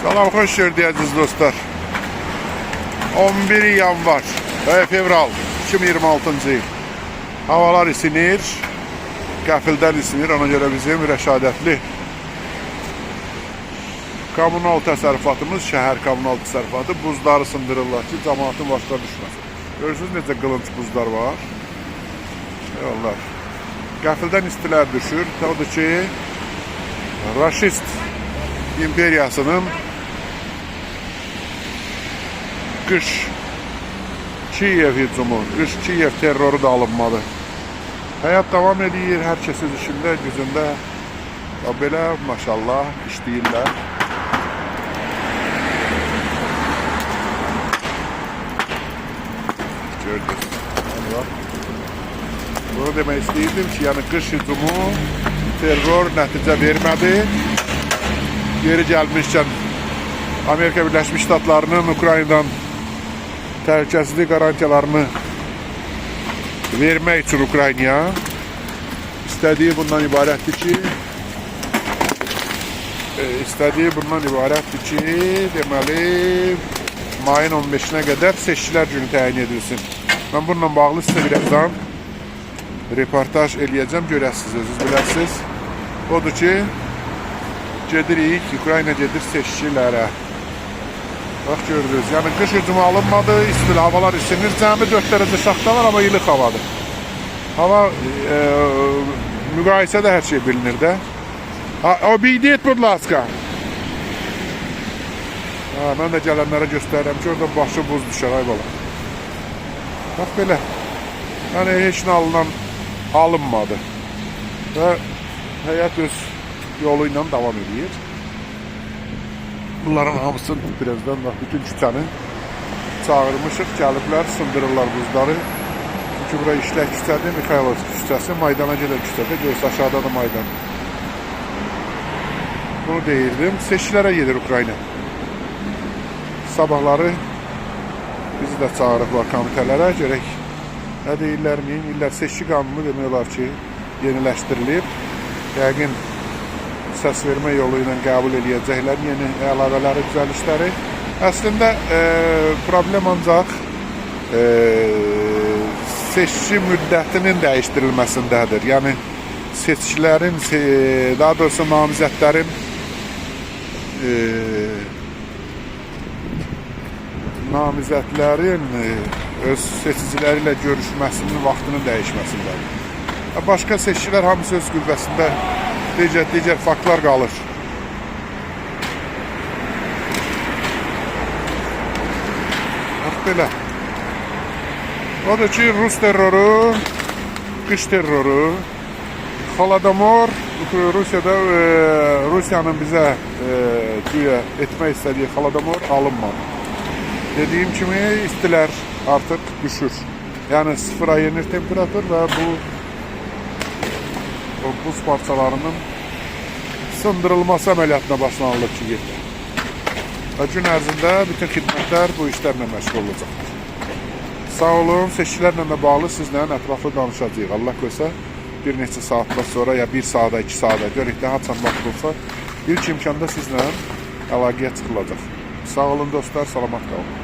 Salam, xoş gördük dostlar. 11 yanvar ve fevral 2026-cı il. Havalar isinir, qəfildən isinir. Ona görə bizim rəşadətli kommunal təsərrüfatımız, şəhər kommunal təsərrüfatı buzları sındırırlar ki, cəmaatın başına düşməsin. Görürsünüz necə qılınç buzlar var. Allah. Qəfildən istilər düşür. Odur ki, Raşist imperiyasının qış Kiyev hücumu, qış Kiyev terroru da alınmalı. Həyat devam edir, hər kəsin işində, gücündə. Belə maşallah işləyirlər. Gördünüz. Bunu demək istəyirdim ki, yəni qış hücumu, terror nəticə vermədi. Geri gəlmişkən Amerika Birləşmiş Ştatlarının Ukraynadan təhlükəsizlik qarantiyalarını vermək üçün Ukraynaya istədiyi bundan ibarətdir ki, deməli mayın 15-nə qədər seçkilər günü təyin edilsin. Mən bununla bağlı sizə birazdan reportaj eləyəcəm, görəsiniz, özünüz biləsiniz. Odur ki, gedirik, Ukrayna gedir seçkilərə. Bax, gördünüz, yəni qış hücumu alınmadı, istilə havalar isinir, cəmi 4 dərəcə şaxta var, amma ilıq havadır. Hava müqayisədə hər şey bilinir də. Obiydiyyət budlaska. Mən də gələnlərə göstərirəm ki, orada başı buz düşər, ay bala. Bax, belə. Yəni, heç nə alınmadı. Və həyat öz yolu ilə davam edir. Bunların hamısını birazdan bütün küçəni çağırmışıq, gəliblər, sındırırlar buzları. Çünki bura işlək küçədir, Mikhaylov küçəsi, Maydana gedən küçədə, görsə aşağıda da Maydan. Bunu deyirdim, seçkilərə gedir Ukrayna. Sabahları bizi də çağırıblar komitələrə, görək nə deyirlər, deyirlər, seçki qanunu demək olar ki, yeniləşdirilib. Yəqin səs vermə yolu ilə qəbul edəcəklər yeni əlavələri, düzəlişləri. Əslində problem ancaq seçki müddətinin dəyişdirilməsindədir. Yəni seçkilərin, daha doğrusu namizədlərin öz seçiciləri ilə görüşməsinin vaxtının dəyişməsindədir. Başqa seçkilər hamısı öz qüvvəsində digər faktlar qalır. Bax, belə. Odur ki, Rus terroru, qış terroru, Holodomor, Rusiyada Rusiyanın bizə güya etmək istədiyi Holodomor alınmadı. Dediyim kimi, istilər artıq düşür. Yəni, sıfıra yenir temperatur və bu buz parçalarının sındırılması əməliyyatına başlanılır ki, gedir. Və gün ərzində bütün xidmətlər bu işlərlə məşğul olacaqdır. Sağ olun, seçkilərlə də bağlı sizlə ətraflı danışacağıq. Allah qoysa, bir neçə saatdan sonra, ya 1 saata, 2 saata, görək daha çan vaxt olsa, ilk imkanda sizlə əlaqəyə çıxılacaq. Sağ olun dostlar, salamat qalın.